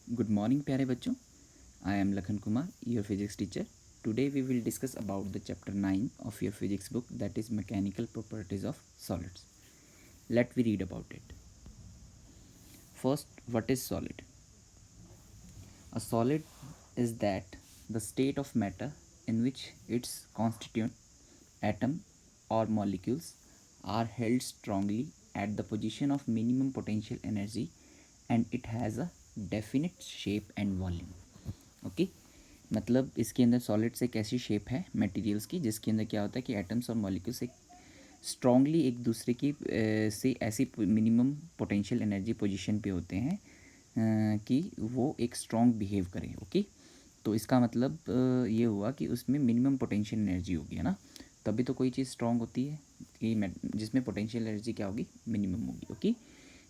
Good morning प्यारे बच्चों. I am Lakhan Kumar, your physics teacher. Today we will discuss about the chapter 9 of your physics book, that is mechanical properties of solids. Let we read about it. First, what is solid? A solid is that the state of matter in which its constituent atom or molecules are held strongly at the position of minimum potential energy and it has a definite shape and volume. Okay मतलब इसके अंदर solids एक ऐसी shape है materials की जिसके अंदर क्या होता है कि एटम्स और मॉलिक्यूल्स एक स्ट्रांगली एक दूसरे की से ऐसी मिनिमम पोटेंशियल एनर्जी पोजीशन पे होते हैं कि वो एक स्ट्रॉन्ग बिहेव करें. ओके तो इसका मतलब ये हुआ कि उसमें मिनिमम पोटेंशियल एनर्जी होगी, है ना. तभी तो कोई चीज़ स्ट्रॉन्ग होती है कि जिसमें पोटेंशियल एनर्जी क्या होगी, मिनिमम होगी. ओके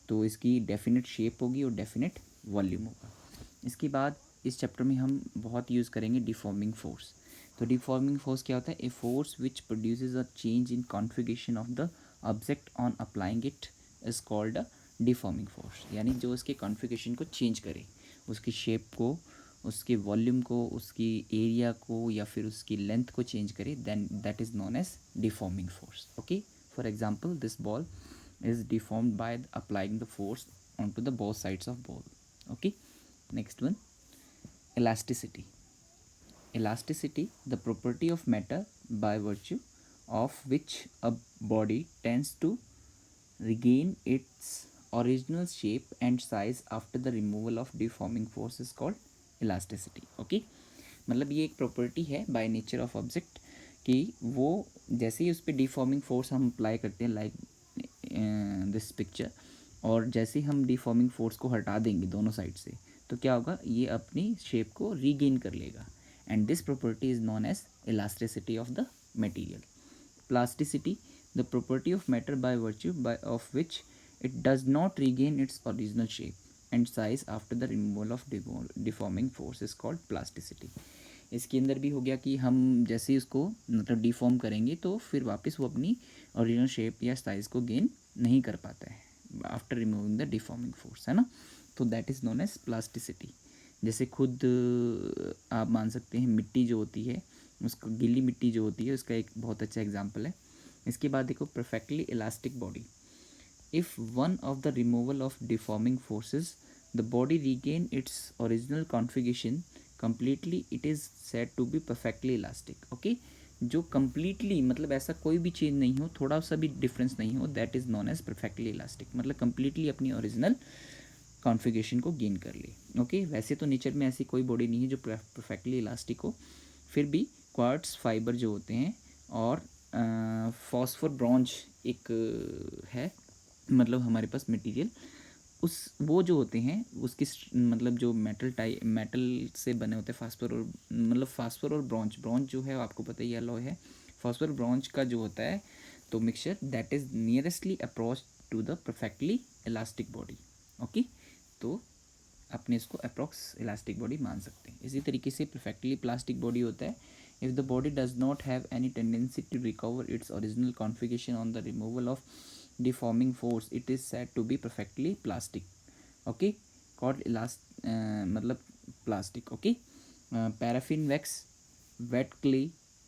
तो इसकी डेफिनेट शेप होगी और डेफिनेट वॉल्यूम होगा. इसके बाद इस चैप्टर में हम बहुत यूज़ करेंगे डिफॉर्मिंग फोर्स. तो डिफॉर्मिंग फोर्स क्या होता है? A force which produces a change in configuration of the object on applying it is called a deforming force. यानी जो उसके कॉन्फ़िगरेशन को चेंज करे, उसकी शेप को, उसके वॉल्यूम को, उसकी एरिया को या फिर उसकी लेंथ को चेंज करे, then that is known as deforming force. Okay for example this ball is deformed by applying the force onto the both sides of ball. Okay, next one, elasticity. Elasticity, the property of matter by virtue of which a body tends to regain its original shape and size after the removal of deforming force is called elasticity. Okay, मतलब ये एक property है by nature of object कि वो जैसे ही उस पर deforming force हम अप्लाई करते हैं लाइक दिस पिक्चर, और जैसे ही हम डिफॉर्मिंग फोर्स को हटा देंगे दोनों साइड से तो क्या होगा, ये अपनी शेप को रीगेन कर लेगा. And this property is known as elasticity of the material. Plasticity, the property of matter by virtue by of which it does not regain its original shape and size after the removal of deforming force is called plasticity. इसके अंदर भी हो गया कि हम जैसे ही उसको मतलब डिफॉर्म करेंगे तो फिर वापस वो अपनी ओरिजिनल शेप या साइज़ को गेन नहीं कर पाता है after removing the deforming force, है ना. तो that is known as plasticity. जैसे खुद आप मान सकते हैं मिट्टी जो होती है, उसको गीली मिट्टी जो होती है उसका एक बहुत अच्छा एग्जाम्पल है. इसके बाद देखो perfectly elastic body. If one of the removal of deforming forces the body regain its original configuration completely, it is said to be perfectly elastic. Okay, जो completely मतलब ऐसा कोई भी चेंज नहीं हो, थोड़ा सा भी डिफरेंस नहीं हो, that is known as perfectly elastic. मतलब completely अपनी ओरिजिनल कॉन्फ़िगरेशन को गेन कर ले. ओके वैसे तो नेचर में ऐसी कोई बॉडी नहीं है जो परफेक्टली इलास्टिक हो, फिर भी क्वार्ट्स फाइबर जो होते हैं और फॉस्फोर ब्रॉन्ज एक है मतलब हमारे पास मटेरियल, उस वो जो होते हैं उसकी मतलब जो मेटल से बने होते हैं फास्फोर और मतलब फास्फोर और ब्रॉन्ज जो है आपको पता ही अलॉय है. फास्फोर ब्रॉन्ज का जो होता है तो mixture that is nearestly approach to the perfectly elastic body. Okay तो अपने इसको अप्रॉक्स इलास्टिक बॉडी मान सकते हैं. इसी तरीके से परफेक्टली प्लास्टिक बॉडी होता है if the body does not have any tendency to recover its original configuration on the removal of deforming force, it is said to be perfectly plastic. Okay, called मतलब plastic. Okay, paraffin wax, wet clay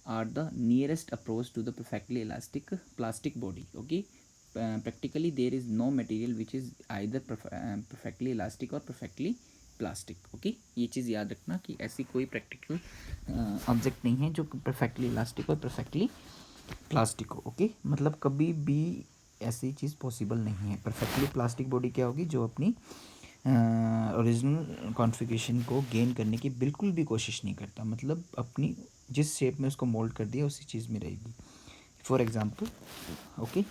are the nearest approach to the perfectly elastic plastic body. Okay, practically there is no material which is either perfectly elastic or perfectly plastic. Okay ये चीज़ याद रखना कि ऐसी कोई practical object नहीं है जो परफेक्टली इलास्टिक और परफेक्टली प्लास्टिक हो. ओके मतलब कभी भी ऐसी चीज़ पॉसिबल नहीं है. परफेक्टली प्लास्टिक बॉडी क्या होगी, जो अपनी ओरिजिनल कॉन्फ़िगरेशन को गेन करने की बिल्कुल भी कोशिश नहीं करता, मतलब अपनी जिस शेप में उसको मोल्ड कर दिया उसी चीज़ में रहेगी. For example okay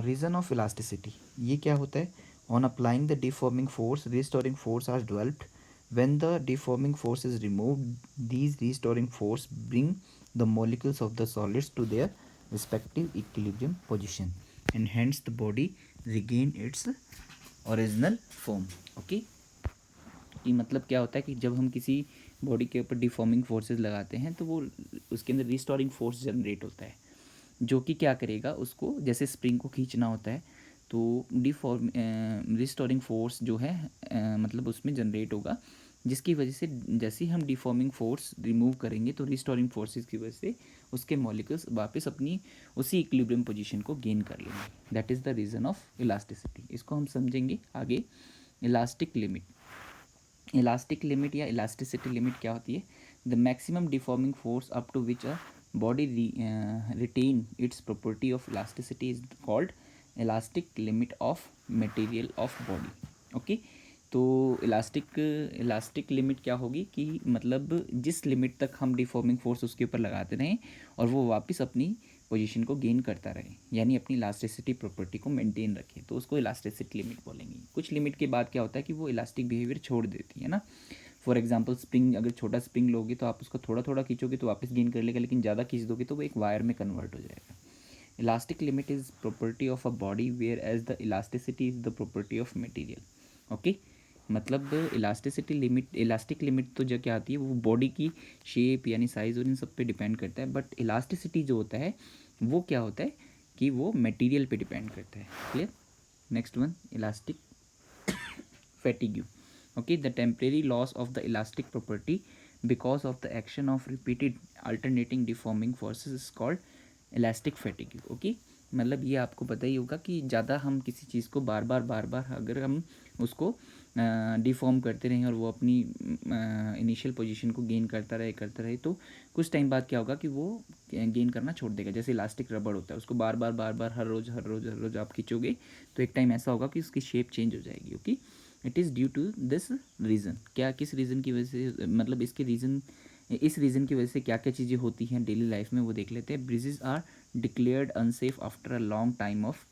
reason of elasticity, ये क्या होता है, on applying the deforming force restoring force are developed. when the deforming force is removed, these restoring force bring the molecules of the solids to their respective equilibrium position and hence the body regain its original form. Okay, कि मतलब क्या होता है कि जब हम किसी body के ऊपर डिफॉर्मिंग फोर्सेस लगाते हैं तो वो उसके अंदर रिस्टोरिंग फोर्स जनरेट होता है जो कि क्या करेगा, उसको जैसे स्प्रिंग को खींचना होता है तो रिस्टोरिंग फोर्स जो है मतलब उसमें जनरेट होगा, जिसकी वजह से जैसे ही हम डिफॉर्मिंग फोर्स रिमूव करेंगे तो रिस्टोरिंग फोर्सेस की वजह से उसके मॉलिक्यूल्स वापस अपनी उसी इक्विलिब्रियम पोजीशन को गेन कर लेंगे। That is the reason of elasticity. इसको हम समझेंगे आगे। इलास्टिक लिमिट या इलास्टिसिटी लिमिट क्या होती है? The maximum deforming force up to which a body retain its property of elasticity is called elastic limit of material of body. Okay, तो elastic limit क्या होगी कि मतलब जिस लिमिट तक हम डिफॉर्मिंग फोर्स उसके ऊपर लगाते रहें और वो वापस अपनी पोजीशन को गेन करता रहे, यानी अपनी इलास्टिसिटी प्रॉपर्टी को मेंटेन रखे, तो उसको इलास्टिसिटी लिमिट बोलेंगे। कुछ लिमिट के बाद क्या होता है कि वो इलास्टिक बिहेवियर छोड़ देती है ना। फॉर एग्जांपल स्प्रिंग, अगर छोटा स्प्रिंग लोगे तो आप उसको थोड़ा थोड़ा खींचोगे तो वापस गेन कर लेगा, लेकिन ज़्यादा खींच दोगे तो वो एक वायर में कन्वर्ट हो जाएगा। Elastic limit is property of a body where as the elasticity is the property of material. Okay, मतलब इलास्टिक लिमिट तो जो क्या आती है वो बॉडी की शेप यानी साइज़ और इन सब पे डिपेंड करता है, बट इलास्टिसिटी जो होता है वो क्या होता है कि वो मटेरियल पे डिपेंड करता है। Clear? Next one, elastic fatigue. Okay, the temporary loss of the elastic property because of the action of repeated alternating deforming forces is called elastic fatigue. Okay, मतलब ये आपको पता ही होगा कि ज़्यादा हम किसी चीज़ को बार बार अगर हम उसको डिफॉर्म करते रहें और वो अपनी इनिशियल पोजीशन को गेन करता रहे तो कुछ टाइम बाद क्या होगा कि वो गेन करना छोड़ देगा। जैसे इलास्टिक रबड़ होता है, उसको बार बार हर रोज़ आप खींचोगे तो एक टाइम ऐसा होगा कि उसकी शेप चेंज हो जाएगी। Okay, it is due to this reason. क्या किस रीज़न की वजह से, मतलब इस रीज़न की वजह से क्या क्या चीज़ें होती हैं डेली लाइफ में वो देख लेते हैं। Bridges are declared unsafe after a long time of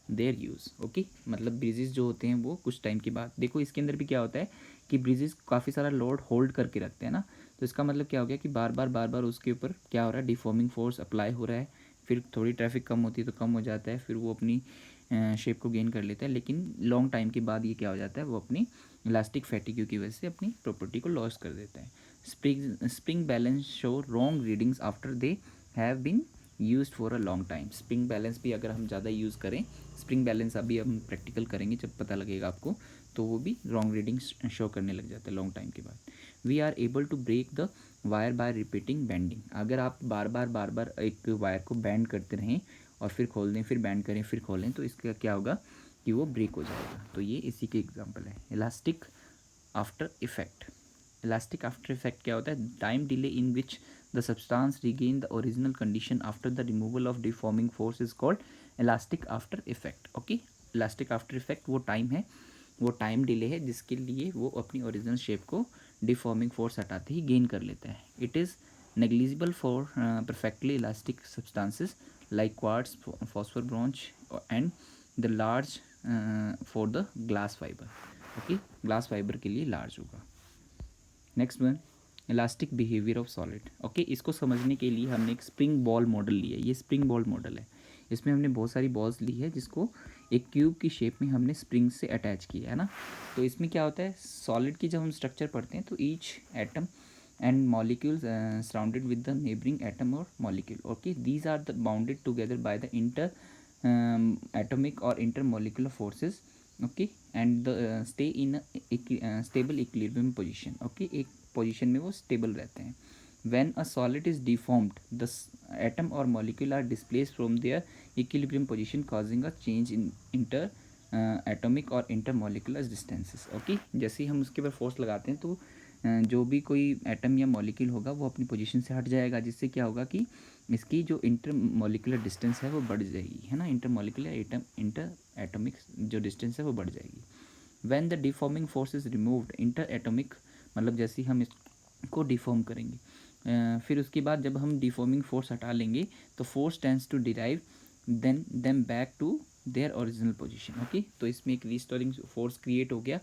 their use. Okay, मतलब ब्रिजेस जो होते हैं वो कुछ टाइम के बाद, देखो इसके अंदर भी क्या होता है कि ब्रिजेस काफ़ी सारा लोड होल्ड करके रखते हैं ना, तो इसका मतलब क्या हो गया कि बार बार उसके ऊपर क्या हो रहा है, डिफॉर्मिंग फोर्स अप्लाई हो रहा है। फिर थोड़ी ट्रैफिक कम होती है तो कम हो जाता है, फिर वो अपनी शेप को गेन कर लेता है, लेकिन लॉन्ग टाइम के बाद ये क्या हो जाता है, वो अपनी इलास्टिक फैटिग्यू की वजह से अपनी प्रॉपर्टी को लॉस कर देता है। Spring balance show wrong readings after they have been use for a long time. Spring balance भी अगर हम ज़्यादा यूज़ करें, स्प्रिंग बैलेंस अभी हम प्रैक्टिकल करेंगे जब पता लगेगा आपको, तो वो भी रॉन्ग रीडिंग्स शो करने लग जाता है लॉन्ग टाइम के बाद। We are able to break the wire by repeating bending. अगर आप बार बार एक वायर को बेंड करते रहें और फिर खोल दें, फिर बैंड करें, फिर खोलें, तो इसका क्या होगा कि वो ब्रेक हो जाएगा। तो ये इसी के एग्जांपल है। Elastic after effect. Elastic after effect क्या होता है? Time delay in which the substance regain the original condition after the removal of deforming force is called elastic after effect. Okay, elastic after effect वो time है, वो time delay है जिसके लिए वो अपनी ओरिजिनल शेप को डिफॉर्मिंग फोर्स हटाते ही गेन कर लेता है। It is negligible for perfectly elastic substances like quartz, phosphor, bronze, and the large for the glass fiber. Okay, glass fibre के लिए लार्ज होगा। Next one, elastic behaviour of solid. Okay, इसको समझने के लिए हमने एक स्प्रिंग बॉल मॉडल लिया है। ये स्प्रिंग बॉल मॉडल है, इसमें हमने बहुत सारी बॉल्स ली है जिसको एक क्यूब की शेप में हमने स्प्रिंग से अटैच किया है ना। तो इसमें क्या होता है, सॉलिड की जब हम स्ट्रक्चर पढ़ते हैं तो each atom and molecules surrounded with the neighboring atom or molecule. Okay, these are the bounded together by the inter atomic or intermolecular forces. Okay, and the stay in a stable equilibrium position. Okay, एक position में वो stable रहते हैं। when a solid is deformed, the atom or molecule are displaced from their equilibrium position causing a change in inter atomic और intermolecular distances. Okay, जैसे ही हम उसके ऊपर फोर्स लगाते हैं तो जो भी कोई एटम या मॉलिक्यूल होगा वो अपनी पोजीशन से हट जाएगा, जिससे क्या होगा कि इसकी जो इंटर मॉलिकुलर डिस्टेंस है वो बढ़ जाएगी, है ना। इंटर मॉलिकुलर इंटर एटॉमिक जो डिस्टेंस है वो बढ़ जाएगी। When the deforming force is removed, inter atomic मतलब जैसे ही हम इसको डिफॉर्म करेंगे, फिर उसके बाद जब हम डिफॉर्मिंग फोर्स हटा लेंगे तो force tends to derive them back to their original position. Okay, तो इसमें एक रिस्टोरिंग फोर्स क्रिएट हो गया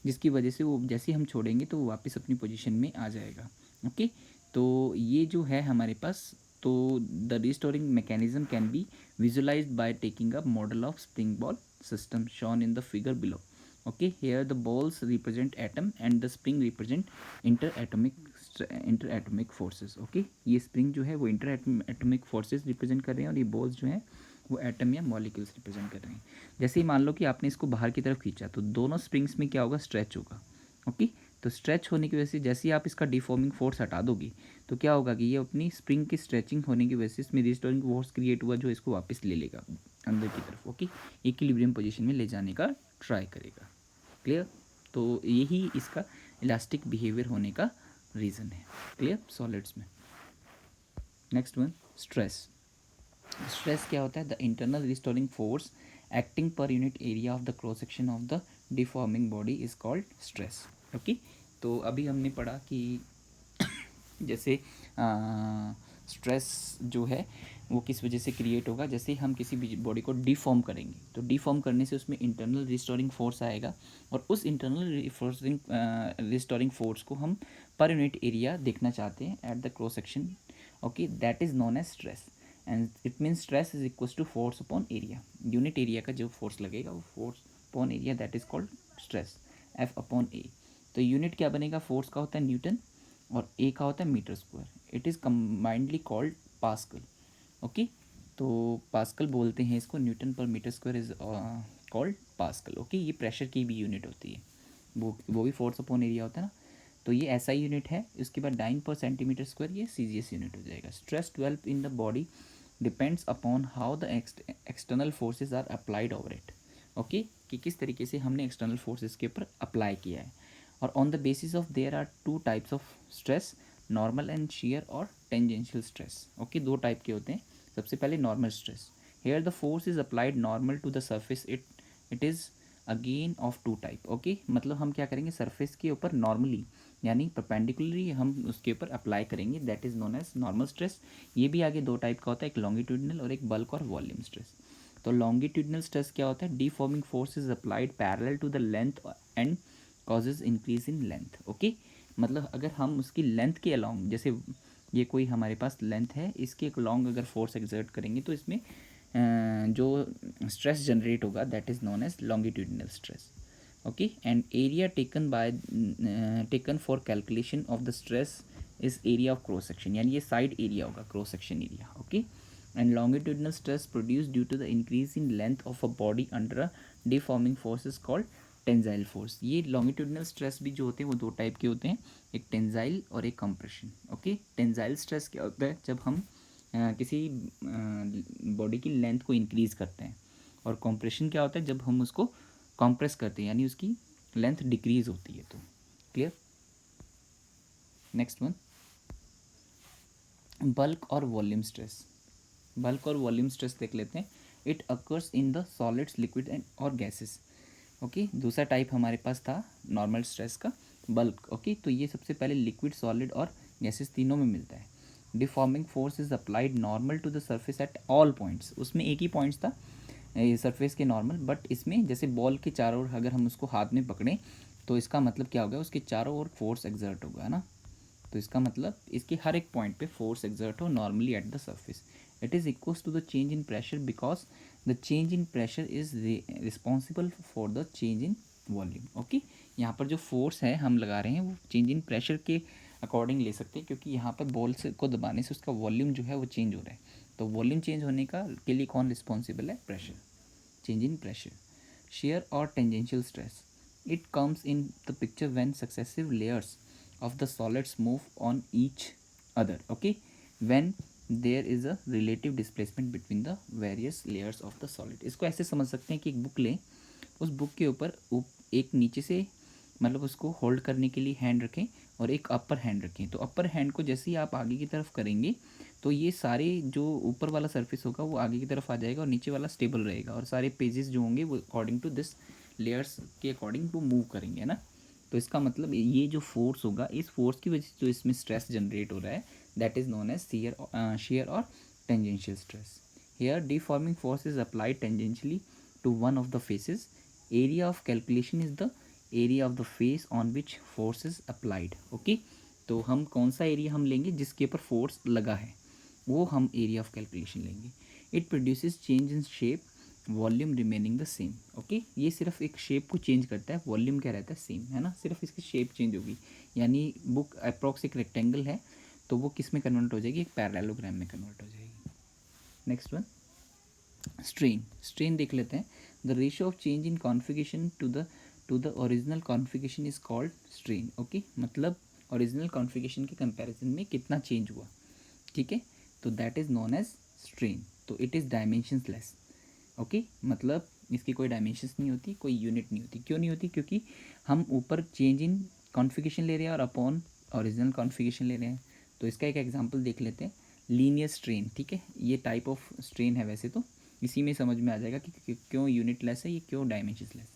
जिसकी वजह से वो जैसे ही हम छोड़ेंगे तो वो वापस अपनी पोजीशन में आ जाएगा। ओके, तो ये जो है हमारे पास, तो the restoring mechanism can be visualized by taking a model of spring ball system shown in the figure below. Okay, here the balls represent atom and the spring represent inter atomic forces. Okay, ये spring जो है वो inter atomic forces represent कर रहे हैं और ये balls जो हैं वो एटम या मॉलिक्यूल्स रिप्रेजेंट कर रहे हैं। जैसे ही मान लो कि आपने इसको बाहर की तरफ खींचा तो दोनों स्प्रिंग्स में क्या होगा, स्ट्रेच होगा। ओके, तो स्ट्रेच होने की वजह से जैसे ही आप इसका डिफॉर्मिंग फोर्स हटा दोगे तो क्या होगा कि ये अपनी स्प्रिंग की स्ट्रेचिंग होने की वजह से इसमें रिस्टोरिंग फोर्स क्रिएट हुआ जो इसको वापस ले लेगा अंदर की तरफ। ओके, इक्विलिब्रियम पोजीशन में ले जाने का ट्राई करेगा। क्लियर? तो यही इसका इलास्टिक बिहेवियर होने का रीज़न है। क्लियर सॉलिड्स में। Next one, stress. स्ट्रेस क्या होता है? The internal restoring force acting पर unit area of the cross section of the deforming body is called stress. Okay, तो अभी हमने पढ़ा कि जैसे स्ट्रेस जो है वो किस वजह से क्रिएट होगा। जैसे हम किसी भी बॉडी को डिफॉर्म करेंगे तो डिफॉर्म करने से उसमें इंटरनल रिस्टोरिंग फोर्स आएगा और उस इंटरनल रिस्टोरिंग फोर्स को हम पर यूनिट एरिया देखना चाहते हैं at the cross section. Okay, that is known as stress and it means stress is equal to force upon area. Unit area का जो फोर्स लगेगा वो force upon area, that is called stress, F upon A. तो unit क्या बनेगा? Force का होता है न्यूटन और ए का होता है metre square. It is combinedly called pascal. Okay, तो पास्कल बोलते हैं इसको, newton per metre square is called pascal. Okay, ये प्रेशर की भी यूनिट होती है, वो भी फोर्स अपॉन एरिया होता है ना। तो ये ऐसा यूनिट है। उसके बाद डाइन पर सेंटीमीटर स्क्वायर ये सीजीएस यूनिट हो जाएगा। Stress develop in the body depends upon how the external forces are applied over it. Okay, कि किस तरीके से हमने एक्सटर्नल फोर्सेज के ऊपर अप्लाई किया है। और on the basis of there are two types of stress, normal and shear और टेंजेंशियल स्ट्रेस। ओके, दो टाइप के होते हैं। सबसे पहले normal stress. Here the force is applied normal to the surface, it is again of two type. Okay, मतलब हम क्या करेंगे, सरफेस के ऊपर नॉर्मली यानी परपेंडिकुलरली हम उसके ऊपर अप्लाई करेंगे, that is known as normal stress. ये भी आगे दो टाइप का होता है, एक लॉन्गिट्यूडनल और एक बल्क और वॉल्यूम स्ट्रेस। तो लॉन्गिट्यूडनल स्ट्रेस क्या होता है? Deforming force is applied parallel to the length and causes increase in length. Okay, मतलब अगर हम उसकी लेंथ के अलॉन्ग, जैसे ये कोई हमारे पास लेंथ है, इसके अलॉन्ग अगर फोर्स एक्सर्ट करेंगे तो इसमें जो स्ट्रेस जनरेट होगा that is known as longitudinal stress. Okay, and area taken for calculation of the stress is area of cross section, यानी ये साइड एरिया होगा, cross section area. Okay, and longitudinal stress produce due to the increase in length of a body under a deforming force is called tensile force. ये longitudinal stress भी जो होते हैं वो दो टाइप के होते हैं, एक टेंजाइल और एक कंप्रेशन। ओके, टेंजाइल स्ट्रेस क्या होता है? जब हम किसी बॉडी की लेंथ को इंक्रीज़ करते हैं। और कंप्रेशन क्या होता है? जब हम उसको कंप्रेस करते हैं यानी उसकी लेंथ डिक्रीज होती है। तो क्लियर? नेक्स्ट वन, बल्क और वॉल्यूम स्ट्रेस। बल्क और वॉल्यूम स्ट्रेस देख लेते हैं। It occurs in the solids, liquid and और गैसेस। ओके, दूसरा टाइप हमारे पास था नॉर्मल स्ट्रेस का, बल्क। ओके, तो ये सबसे पहले लिक्विड, सॉलिड और गैसेस तीनों में मिलता है। Deforming force is applied normal to the surface at all points. उसमें एक ही पॉइंट्स था सरफेस के नॉर्मल, बट इसमें जैसे बॉल के चारों ओर अगर हम उसको हाथ में पकड़ें तो इसका मतलब क्या होगा? उसके चारों ओर फोर्स एक्सर्ट होगा, है ना। तो इसका मतलब इसके हर एक पॉइंट पे फोर्स एक्सर्ट हो normally at the surface. It is equals to the change in pressure because the change in pressure is responsible for the change in volume. Okay, यहाँ पर जो फोर्स है हम लगा रहे हैं वो चेंज इन प्रेशर के अकॉर्डिंग ले सकते हैं, क्योंकि यहाँ पर बॉल से को दबाने से उसका वॉल्यूम जो है वो चेंज हो रहा है। तो वॉल्यूम चेंज होने का के लिए कौन रिस्पॉन्सिबल है? Pressure, change in pressure. Shear or tangential stress. It comes in the picture when successive layers of the solids move on each other. Okay, when there is a relative displacement between the various layers of the solid. इसको ऐसे समझ सकते हैं कि एक book लें, उस book के ऊपर एक नीचे से मतलब उसको होल्ड करने के लिए हैंड रखें और एक अपर हैंड रखें। तो अपर हैंड को जैसे ही आप आगे की तरफ करेंगे तो ये सारे जो ऊपर वाला सरफेस होगा वो आगे की तरफ आ जाएगा और नीचे वाला स्टेबल रहेगा, और सारे पेजेस जो होंगे वो अकॉर्डिंग टू दिस लेयर्स के अकॉर्डिंग वो मूव करेंगे ना। तो इसका मतलब ये जो फोर्स होगा, इस फोर्स की वजह से जो इसमें स्ट्रेस जनरेट हो रहा है that is known as shear और tangential stress. Here deforming force is applied tangentially to one of the faces. Area of calculation is the area of the face on which force is applied. Okay, तो हम कौन सा area हम लेंगे जिसके ऊपर force लगा है, वो हम एरिया ऑफ कैलकुलेशन लेंगे। It produces change in shape, volume remaining the same. Okay, ये सिर्फ एक शेप को चेंज करता है, वॉल्यूम क्या रहता है? सेम, है ना। सिर्फ इसकी शेप चेंज होगी, यानी बुक अप्रॉक्स एक रेक्टेंगल है तो वो किस में कन्वर्ट हो जाएगी? एक पैरेललोग्राम में कन्वर्ट हो जाएगी। नेक्स्ट वन, स्ट्रेन देख लेते हैं। The ratio of change in configuration to the original configuration is called strain. Okay, मतलब ओरिजिनल कॉन्फ़िगरेशन के कंपैरिजन में कितना चेंज हुआ, ठीक है, तो that is known as strain. तो इट इज़ डायमेंशनलेस। ओके, मतलब इसकी कोई डायमेंशंस नहीं होती, कोई यूनिट नहीं होती। क्यों नहीं होती? क्योंकि हम ऊपर चेंज इन कॉन्फ़िगरेशन ले रहे हैं और अपॉन ओरिजिनल कॉन्फ़िगरेशन ले रहे हैं। तो इसका एक एग्जांपल देख लेते हैं, लीनियर स्ट्रेन। ठीक है, ये टाइप ऑफ स्ट्रेन है वैसे तो, इसी में समझ में आ जाएगा कि क्यों यूनिट लेस है, ये क्यों डायमेंशंस लेस।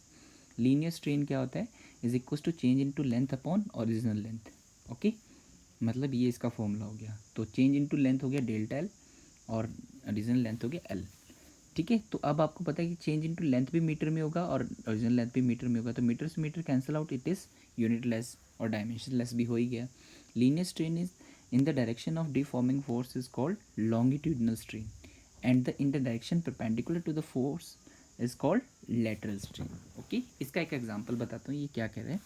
लीनियर स्ट्रेन क्या होता है? Is equal to change in to length upon original length. Okay, मतलब ये इसका फॉर्मूला हो गया। तो चेंज इन टू लेंथ हो गया डेल्टा एल और ओरिजिनल लेंथ हो गया एल। ठीक है, तो अब आपको पता है कि चेंज इनटू लेंथ भी मीटर में होगा और ओरिजिनल लेंथ भी मीटर में होगा, तो मीटर से metre cancel out, it is unit less और डायमेंशन लेस भी हो ही गया। Linear strain is in the direction of deforming force is called longitudinal strain and the in the direction perpendicular to the force is called lateral strain. Okay, इसका एक example बताता हूँ। ये क्या कह रहा है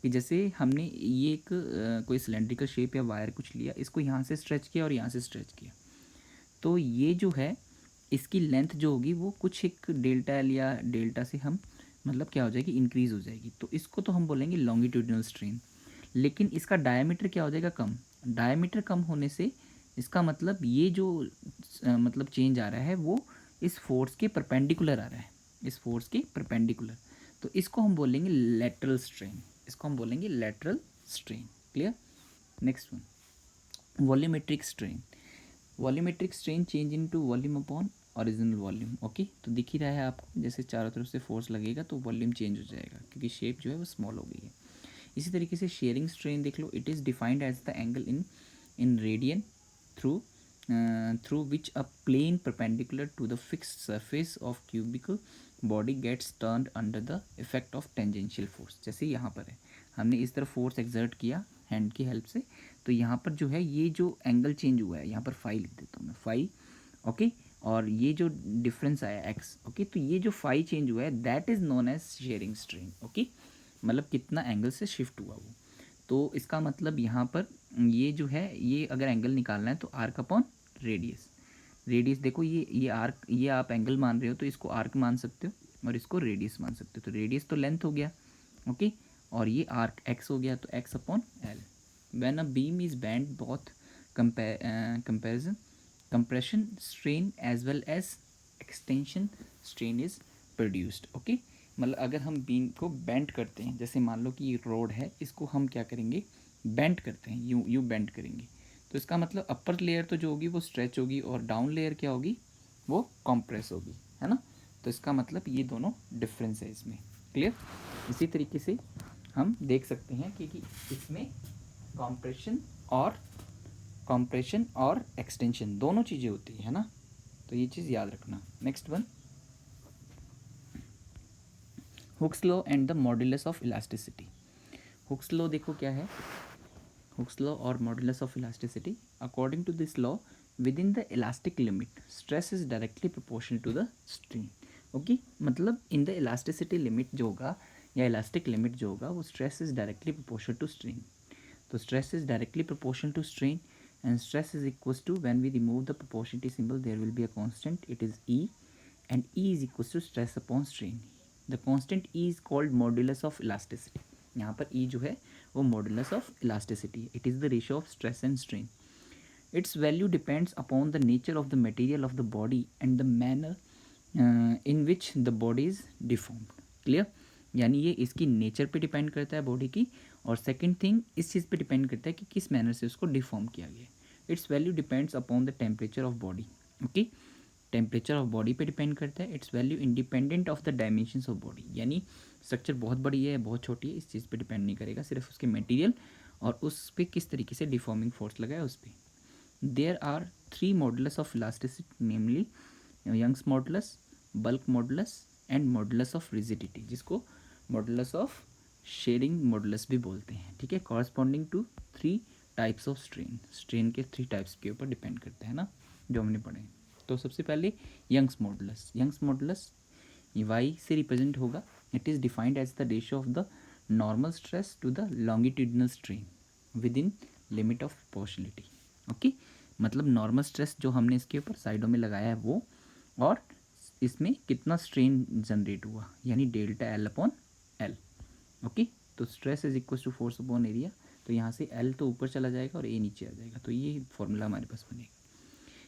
कि जैसे हमने ये एक कोई सिलेंड्रिकल शेप या वायर कुछ लिया, इसको यहाँ से स्ट्रेच किया और यहाँ से स्ट्रेच किया, तो ये जो है इसकी लेंथ जो होगी वो कुछ एक डेल्टा एल या डेल्टा से हम मतलब क्या हो जाएगी, इंक्रीज़ हो जाएगी। तो इसको तो हम बोलेंगे लॉन्गिट्यूडिनल स्ट्रेन। लेकिन इसका डायमीटर क्या हो जाएगा, कम। डायमीटर कम होने से इसका मतलब ये जो मतलब चेंज आ रहा है वो इस फोर्स के परपेंडिकुलर आ रहा है, इस फोर्स के परपेंडिकुलर। तो इसको हम बोलेंगे लेटरल स्ट्रेन, इसको हम बोलेंगे lateral strain. Clear? Next one, volumetric strain. Volumetric strain change in to volume upon original volume. Okay, तो दिख ही रहा है आपको, जैसे चारों तरफ से फोर्स लगेगा तो वॉल्यूम चेंज हो जाएगा क्योंकि शेप जो है वो स्मॉल हो गई है। इसी तरीके से शेयरिंग स्ट्रेन देख लो। It is defined as the angle in radian through which a plane perpendicular to the fixed surface of cubical body gets turned under the effect of tangential force. जैसे यहाँ पर है, हमने इस तरफ फोर्स एक्सर्ट किया हैंड की help से, तो यहाँ पर जो है ये जो एंगल चेंज हुआ है, यहाँ पर फाई लिख देता हूँ मैं, फाई। ओके, और ये जो डिफरेंस आया एक्स, ओके, तो ये जो फाई चेंज हुआ है that is known as shearing strain. Okay, मतलब कितना एंगल से शिफ्ट हुआ वो। तो इसका मतलब यहाँ पर ये जो है, ये अगर एंगल निकालना है तो आर्क अपॉन रेडियस। रेडियस देखो, ये आर्क, ये आप एंगल मान रहे हो तो इसको आर्क मान सकते हो और इसको रेडियस मान सकते हो। तो रेडियस तो लेंथ हो गया, ओके, और ये आर्क एक्स हो गया, तो x upon L. When a beam is bent both comparison compression strain as well as extension strain is produced। Okay, मतलब अगर हम बीम को बेंट करते हैं, जैसे मान लो कि ये रोड है, इसको हम क्या करेंगे, बेंट करते हैं, यूँ बेंट करेंगे, तो इसका मतलब अपर लेयर तो जो होगी वो स्ट्रेच होगी और डाउन लेयर क्या होगी, वो कॉम्प्रेस होगी, है ना। तो इसका मतलब ये दोनों डिफरेंस है इसमें। क्लियर? इसी तरीके से हम देख सकते हैं कि इसमें कॉम्प्रेशन और एक्सटेंशन दोनों चीज़ें होती है ना, तो ये चीज़ याद रखना। Next one, Hooke's law and the modulus of elasticity. Hooke's law देखो क्या है, हुक्स लॉ और modulus of elasticity. According to this law, within the elastic limit stress is directly proportional to the strain. Okay, मतलब in the elasticity limit जो होगा या elastic limit जो होगा वो stress is directly proportional to strain. तो stress is directly proportional to strain and stress is equals to, when we remove the proportionality symbol there will be a constant, it is E, and E is equals to stress upon strain. The constant E is called modulus of elasticity. यहाँ पर E जो है वो modulus of elasticity, it is the ratio of stress and strain. Its value depends upon the nature of the material of the body and the manner in which the body is deformed. Clear? यानी ये इसकी nature पे depend करता है body की, और second thing इस चीज़ पे डिपेंड करता है कि किस मैनर से उसको डिफॉर्म किया गया है। It's value depends upon the temperature of body. Okay, temperature of body पे डिपेंड करता है। It's value independent of the dimensions of body, यानी स्ट्रक्चर बहुत बड़ी है बहुत छोटी है इस चीज़ पे डिपेंड नहीं करेगा, सिर्फ उसके मटेरियल और उस पर किस तरीके से डिफॉर्मिंग फोर्स लगा है उस पर। There are 3 modulus of elasticity, namely Young's modulus, bulk modulus and modulus of rigidity, जिसको मॉडुलस ऑफ शेयरिंग मॉडुलस भी बोलते हैं। ठीक है, corresponding to 3 types of strain. Strain के 3 टाइप्स के ऊपर डिपेंड करते हैं ना, जो हमने पढ़े। तो सबसे पहले Young's modulus. Young's modulus Y से रिप्रेजेंट होगा। It is defined as the ratio of the normal stress to the longitudinal strain within limit of proportionality. Okay, मतलब नॉर्मल स्ट्रेस जो हमने इसके ऊपर साइडों में लगाया है वो, और इसमें कितना स्ट्रेन जनरेट हुआ, यानी delta L upon L. Okay, तो stress is equal to force upon area, तो यहाँ से एल तो ऊपर चला जाएगा और ए नीचे आ जाएगा, तो ये फॉर्मूला हमारे पास बनेगा।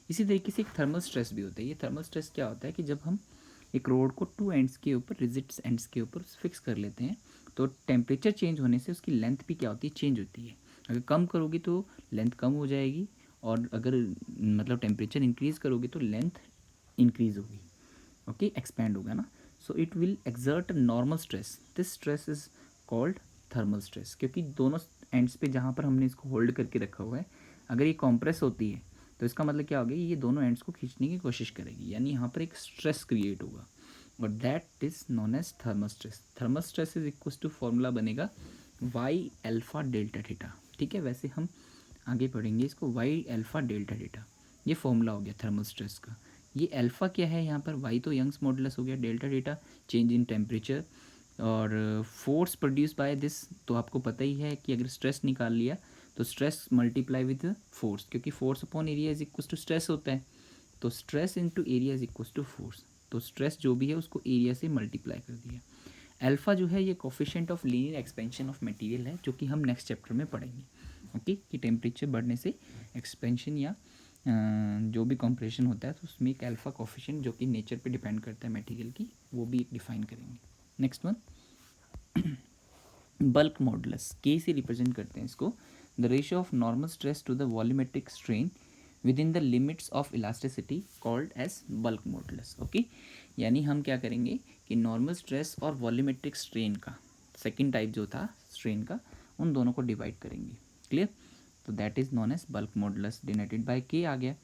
इसी तरीके से एक थर्मल स्ट्रेस भी होता है। ये थर्मल स्ट्रेस क्या होता है कि जब हम एक रोड को टू एंड्स के ऊपर, रिजिड एंड्स के ऊपर फिक्स कर लेते हैं, तो टेम्परेचर चेंज होने से उसकी लेंथ भी क्या होती है, चेंज होती है। अगर कम करोगी तो लेंथ कम हो जाएगी, और अगर मतलब टेम्परेचर इंक्रीज़ करोगे तो लेंथ इंक्रीज़ होगी। ओके, एक्सपैंड होगा ना। So it will exert normal stress, this stress is called thermal stress, क्योंकि दोनों एंड्स पे जहाँ पर हमने इसको होल्ड करके रखा हुआ है, अगर ये कॉम्प्रेस होती है तो इसका मतलब क्या हो गया, ये दोनों एंड्स को खींचने की कोशिश करेगी, यानी यहाँ पर एक स्ट्रेस क्रिएट होगा, और that is known as thermal stress. Thermal stress is equal to formula बनेगा वाई एल्फा डेल्टा थीटा। ठीक है, वैसे हम आगे पढ़ेंगे इसको, वाई एल्फा डेल्टा थीटा, ये फॉर्मूला हो गया थर्मल स्ट्रेस का। ये अल्फ़ा क्या है यहाँ पर, वाई तो यंग्स मॉडुलस हो गया, delta data change in temperature, और फोर्स प्रोड्यूस बाय दिस, तो आपको पता ही है कि अगर स्ट्रेस निकाल लिया तो स्ट्रेस मल्टीप्लाई विद फोर्स, क्योंकि force upon area is equal to stress होता है, तो stress into area is equal to force, तो स्ट्रेस जो भी है उसको एरिया से मल्टीप्लाई कर दिया। अल्फ़ा जो है ये coefficient of linear expansion of material है, जो कि हम नेक्स्ट चैप्टर में पढ़ेंगे। ओके, कि टेम्परेचर बढ़ने से एक्सपेंशन या जो भी कंप्रेशन होता है, तो उसमें एक अल्फ़ा कोफिशिएंट जो कि नेचर पे डिपेंड करता है मटेरियल की, वो भी डिफाइन करेंगे। नेक्स्ट वन, बल्क मॉडुलस, के से रिप्रेजेंट करते हैं इसको, the ratio of normal stress to the volumetric strain within the limits of elasticity called as bulk modulus. Okay, यानी हम क्या करेंगे कि नॉर्मल स्ट्रेस और वॉल्यूमेट्रिक स्ट्रेन का सेकेंड टाइप जो था स्ट्रेन का, उन दोनों को डिवाइड करेंगे। क्लियर, तो that is known as bulk modulus denoted by K आ गया,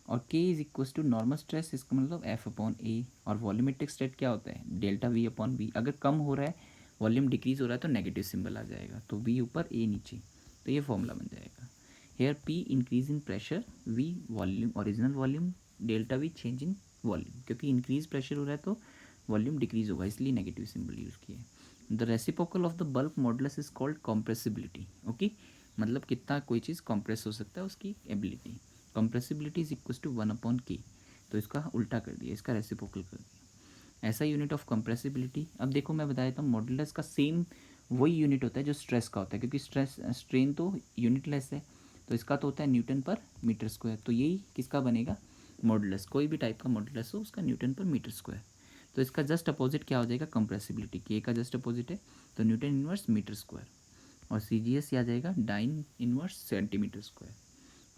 और K is equal to normal stress, इसका मतलब एफ अपॉन ए, और वॉल्यूमेट्रिक स्ट्रेस क्या होता है, डेल्टा वी अपॉन वी। अगर कम हो रहा है, वॉल्यूम डिक्रीज हो रहा है, तो नेगेटिव सिंबल आ जाएगा, तो वी ऊपर ए नीचे, तो ये फॉर्मूला बन जाएगा। Here P increase in pressure, V volume original volume, delta V change in volume, क्योंकि इंक्रीज प्रेशर हो रहा है तो वॉल्यूम डिक्रीज होगा, इसलिए नेगेटिव सिंबल यूज़ किया है। The reciprocal of the bulk modulus is called compressibility. Okay, मतलब कितना कोई चीज़ कॉम्प्रेस हो सकता है, उसकी ability. Compressibility is equal to 1/k, तो इसका उल्टा कर दिया, इसका रेसिप्रोकल कर दिया। ऐसा यूनिट ऑफ कंप्रेसिबिलिटी, अब देखो मैं बता देता हूँ, मॉडुलस का सेम वही यूनिट होता है जो स्ट्रेस का होता है, क्योंकि स्ट्रेस स्ट्रेन तो यूनिटलेस है, तो इसका तो होता है न्यूटन पर मीटर स्क्वायर, तो यही किसका बनेगा, मॉडुलस। कोई भी टाइप का मॉडुलस हो उसका न्यूटन पर मीटर स्क्वायर, तो इसका जस्ट अपोजिट क्या हो जाएगा, कंप्रेसिबिलिटी, के का जस्ट अपोजिट है, तो न्यूटन इनवर्स मीटर स्क्वायर, और सी जी एस आ जाएगा dyne inverse centimetre square.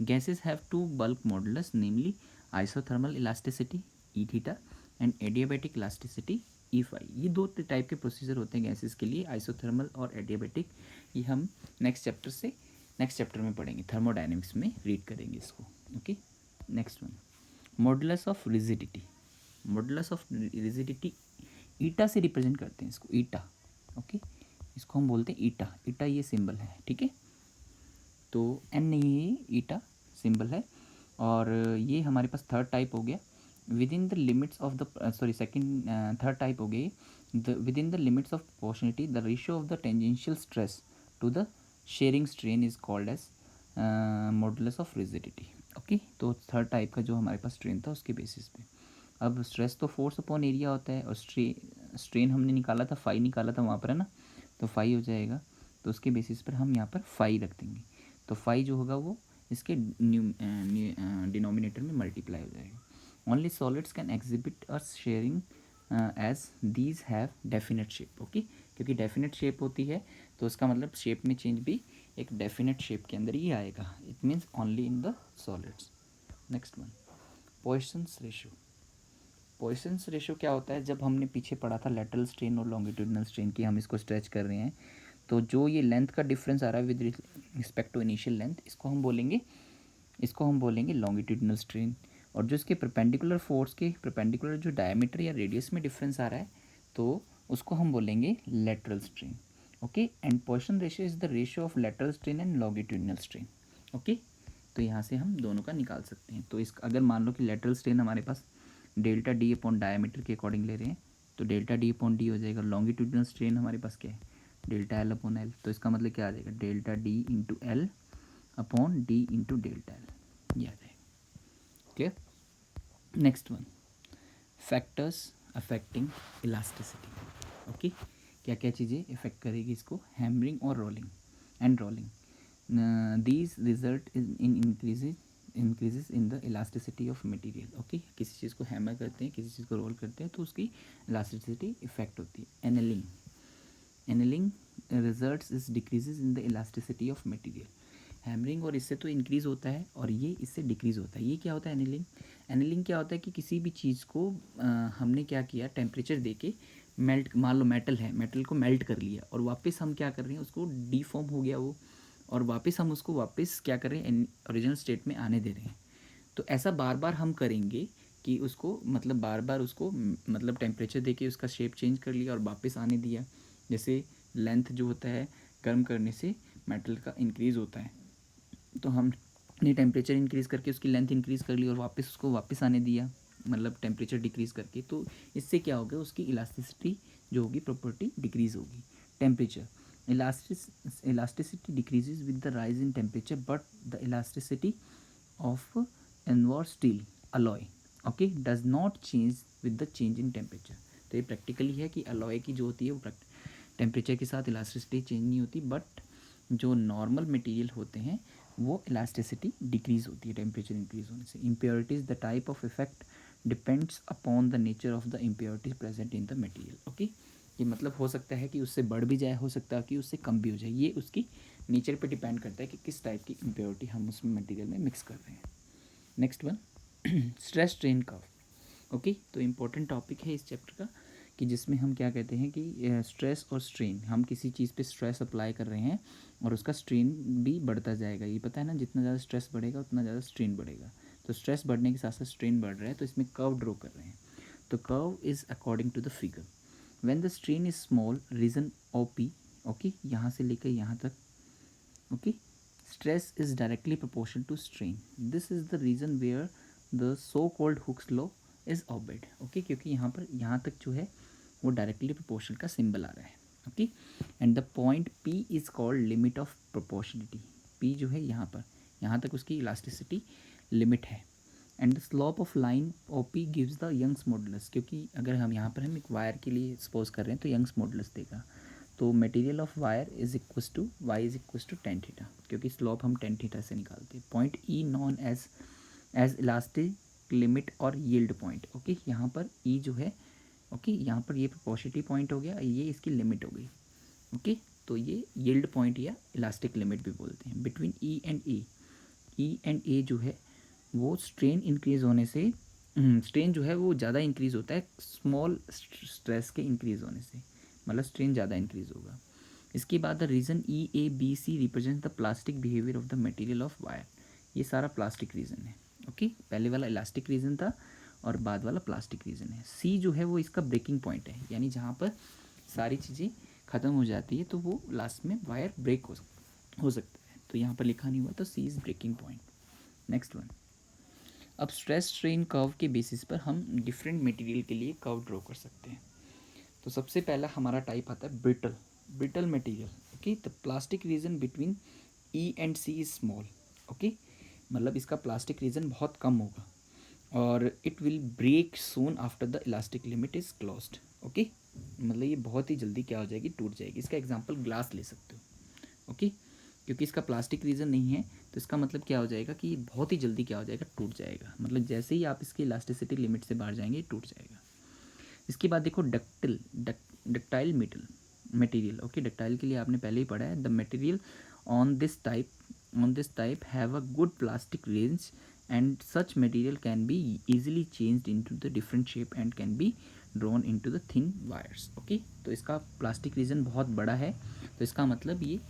Gases have two bulk modulus, namely isothermal elasticity E theta and adiabatic elasticity E phi. ये दो टाइप के प्रोसीजर होते हैं गैसेस के लिए, आइसोथर्मल और एडियाबैटिक। ये हम नेक्स्ट चैप्टर में पढ़ेंगे, थर्मोडायनेमिक्स में रीड करेंगे इसको। Okay, next one, modulus of rigidity. Modulus of rigidity eta से रिप्रेजेंट करते हैं इसको, ईटा। ओके, इसको हम बोलते हैं ईटा, ईटा ये सिंबल है, ठीक है, तो एन नहीं है, ये ईटा सिंबल है। और ये हमारे पास थर्ड टाइप हो गया, within the limits of the second third type हो गई, the within the limits of proportionality the ratio of the tangential stress to the shearing strain is called as modulus of rigidity. Okay, तो third type का जो हमारे पास strain था उसके basis पे। अब स्ट्रेस तो फोर्स अपॉन एरिया होता है, और स्ट्रेन हमने निकाला था, फाई निकाला था वहाँ पर, है ना, तो फाई हो जाएगा, तो उसके बेसिस पर हम यहाँ पर फाई रख देंगे, तो फाई जो होगा वो इसके डिनोमिनेटर में मल्टीप्लाई हो जाएगा। Only solids can exhibit a shearing as these have definite shape. Okay, क्योंकि डेफिनेट शेप होती है तो उसका मतलब शेप में चेंज भी एक डेफिनेट शेप के अंदर ही आएगा, it means only in the solids. Next one, Poisson's ratio. Poisson's ratio क्या होता है, जब हमने पीछे पढ़ा था लेटरल स्ट्रेन और लॉन्गिट्यूडिनल स्ट्रेन की, हम इसको स्ट्रेच कर रहे हैं, तो जो ये लेंथ का डिफरेंस आ रहा है with respect to initial length, इसको हम बोलेंगे लॉन्गिट्यूडिनल स्ट्रेन। और जो इसके परपेंडिकुलर फोर्स के परपेंडिकुलर जो डायमीटर या रेडियस में डिफरेंस आ रहा है, तो उसको हम बोलेंगे lateral strain. Okay, and Poisson ratio is the ratio of lateral strain and longitudinal strain. Okay, तो यहाँ से हम दोनों का निकाल सकते हैं। तो इसका अगर मान लो कि लेटरल स्ट्रेन हमारे पास डेल्टा डी अपॉन डायमीटर के अकॉर्डिंग ले रहे हैं, तो डेल्टा डी अपॉन डी हो जाएगा। लॉन्गिट्यूडिनल स्ट्रेन हमारे पास क्या है, डेल्टा एल अपॉन एल, तो इसका मतलब क्या आ जाएगा, delta D into L upon D into delta L, ये आ जाएगा। Clear. Next one, factors affecting elasticity. Okay, क्या क्या चीज़ें इफेक्ट करेगी इसको? हैमरिंग और rolling and rolling. These result in increases in the elasticity of material. Okay, किसी चीज़ को हैमर करते हैं, किसी चीज़ को रोल करते हैं तो उसकी इलास्टिसिटी इफेक्ट होती है. Annealing. Annealing results is decreases in the elasticity of material. Hammering और इससे तो इंक्रीज़ होता है और ये इससे डिक्रीज़ होता है. ये क्या होता है एनलिंग? एनलिंग क्या होता है कि किसी भी चीज़ को हमने क्या किया, टेम्परेचर दे के मेल्ट, मान लो मेटल है, मेटल को मेल्ट कर लिया और वापस हम क्या कर रहे हैं, उसको डीफॉर्म हो गया वो, और वापस हम उसको वापस क्या कर रहे हैं, ओरिजिनल स्टेट में आने दे रहे हैं. तो ऐसा बार बार हम करेंगे कि उसको मतलब बार बार उसको मतलब टेम्परेचर दे के उसका शेप चेंज कर लिया और वापस आने दिया. जैसे लेंथ जो होता है गर्म करने से मेटल का इंक्रीज़ होता है, तो हमने टेम्परेचर इंक्रीज़ करके उसकी लेंथ इंक्रीज़ कर ली और वापस उसको वापस आने दिया, मतलब टेम्परेचर डिक्रीज़ करके. तो इससे क्या होगा, उसकी इलास्टिसिटी जो होगी, प्रॉपर्टी डिक्रीज़ होगी. Temperature. Elasticity decreases with the rise in temperature but the elasticity of inward steel alloy, okay, does not change with the change in temperature. तो ये प्रैक्टिकली है कि अलॉय की जो होती है वो टेम्परेचर के साथ इलास्टिसिटी चेंज नहीं होती, बट जो नॉर्मल मटेरियल होते हैं वो इलास्टिसिटी डिक्रीज़ होती है टेम्परेचर इंक्रीज़ होने से. Impurities. The type of effect depends upon the nature of the impurities present in the material. Okay, ये मतलब हो सकता है कि उससे बढ़ भी जाए, हो सकता है कि उससे कम भी हो जाए. ये उसकी नेचर पे डिपेंड करता है कि किस टाइप की इम्प्योरिटी हम उस मटेरियल में मिक्स कर रहे हैं. Next one, stress strain curve. Okay, तो इम्पोर्टेंट टॉपिक है इस चैप्टर का कि जिसमें हम क्या कहते हैं कि स्ट्रेस और स्ट्रेन, हम किसी चीज़ पे स्ट्रेस अप्लाई कर रहे हैं और उसका स्ट्रेन भी बढ़ता जाएगा. ये पता है ना, जितना ज़्यादा स्ट्रेस बढ़ेगा उतना ज़्यादा स्ट्रेन बढ़ेगा. तो स्ट्रेस बढ़ने के साथ साथ स्ट्रेन बढ़ रहा है, तो इसमें कर्व ड्रॉ कर रहे हैं. तो curve is according to the figure. When the strain is small, region OP, okay, यहाँ से लेकर यहाँ तक, okay, stress is directly proportional to strain. This is the reason where the so called Hooke's law is obeyed. Okay, क्योंकि यहाँ पर यहाँ तक जो है वो डायरेक्टली प्रोपोर्शनल का सिंबल आ रहा है. Okay, and the point P is called limit of proportionality. P जो है यहाँ तक उसकी इलास्टिसिटी लिमिट है. And the slope of line OP gives the Young's modulus. क्योंकि अगर हम यहाँ पर हम एक वायर के लिए सपोज कर रहे हैं तो यंग्स मॉडुलस देगा. तो material of wire is equals to Y is equals to tan theta, क्योंकि स्लोप हम टेन थीटा से निकालते हैं. Point E known as elastic limit और यील्ड पॉइंट. ओके, यहाँ पर E जो है, ओके, यहाँ पर ये प्रोपोर्शनलिटी पॉइंट हो गया, ये इसकी लिमिट हो गई. ओके, तो ये यील्ड पॉइंट या इलास्टिक लिमिट भी बोलते हैं. बिटवीन E एंड A जो है वो स्ट्रेन इंक्रीज़ होने से, स्ट्रेन जो है वो ज़्यादा इंक्रीज़ होता है स्मॉल स्ट्रेस के इंक्रीज़ होने से, मतलब स्ट्रेन ज़्यादा इंक्रीज़ होगा. इसके बाद the reason EABC represent the plastic behaviour of the material of wire. ये सारा प्लास्टिक रीज़न है. ओके, पहले वाला इलास्टिक रीज़न था और बाद वाला प्लास्टिक रीज़न है. C जो है वो इसका ब्रेकिंग पॉइंट है, यानी जहाँ पर सारी चीज़ें ख़त्म हो जाती है तो वो लास्ट में वायर ब्रेक हो सकता है. तो यहाँ पर लिखा नहीं हुआ, तो C is breaking point. Next one, अब स्ट्रेस स्ट्रेन कर्व के बेसिस पर हम डिफरेंट मटेरियल के लिए कर्व ड्रॉ कर सकते हैं. तो सबसे पहला हमारा टाइप आता है brittle material. Okay, the plastic region between E and C is small. Okay, मतलब इसका प्लास्टिक रीजन बहुत कम होगा और it will break soon after the elastic limit is closed. Okay, मतलब ये बहुत ही जल्दी क्या हो जाएगी, टूट जाएगी. इसका एग्जांपल ग्लास ले सकते हो. ओके, क्योंकि इसका प्लास्टिक रीजन नहीं है तो इसका मतलब क्या हो जाएगा कि बहुत ही जल्दी क्या हो जाएगा, टूट जाएगा. मतलब जैसे ही आप इसकी इलास्टिसिटी लिमिट से बाहर जाएंगे टूट जाएगा. इसके बाद देखो डक्टाइल मटेरियल. ओके, डक्टाइल के लिए आपने पहले ही पढ़ा है. The material on this type have a good plastic range and such material can be easily changed into the different shape and can be drawn into the thin wires. Okay, तो इसका plastic region बहुत बड़ा है, तो इसका मतलब ये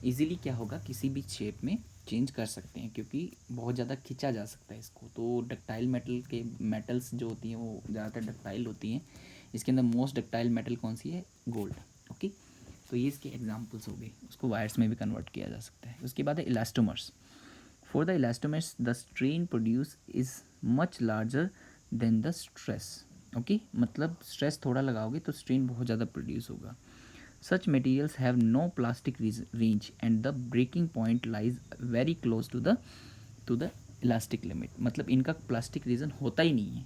easily क्या होगा, किसी भी शेप में चेंज कर सकते हैं क्योंकि बहुत ज़्यादा खींचा जा सकता है इसको. तो डक्टाइल मेटल्स जो होती हैं वो ज़्यादातर डक्टाइल होती हैं. इसके अंदर मोस्ट डक्टाइल मेटल कौन सी है, गोल्ड. ओके, तो ये इसके एग्जांपल्स हो गए. उसको वायर्स में भी कन्वर्ट किया जा सकता है. उसके बाद है elastomers. For the elastomers the strain produce is much larger than the stress. Okay, मतलब स्ट्रेस थोड़ा लगाओगे तो स्ट्रेन बहुत ज़्यादा प्रोड्यूस होगा. Such materials have no plastic range and the breaking point lies very close to the elastic limit. मतलब इनका plastic reason होता ही नहीं है.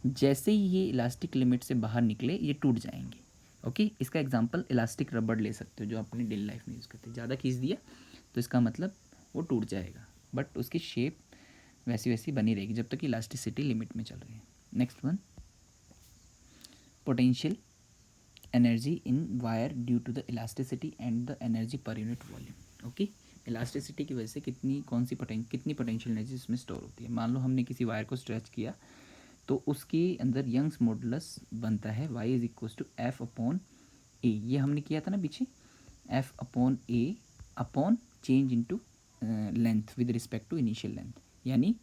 जैसे ही ये इलास्टिक लिमिट से बाहर निकले ये टूट जाएंगे। ओके, इसका एग्जांपल इलास्टिक रबड़ ले सकते हो जो अपनी डेली लाइफ में यूज़ करते हैं। ज़्यादा खींच दिया तो इसका मतलब वो टूट जाएगा, बट उसकी शेप वैसी वैसी बनी रहेगी जब तक इलास्टिसिटी लिमिट में चल रही है। Next one, potential energy in wire due to the elasticity and the energy per unit volume. Okay, elasticity की वजह से कितनी पोटेंशियल एनर्जी इसमें स्टोर होती है। मान लो हमने किसी वायर को स्ट्रेच किया तो उसके अंदर यंग्स मॉडुलस बनता है y is equal to F upon A. ये हमने किया था ना पीछे, F upon A upon change into length with respect to initial length, यानी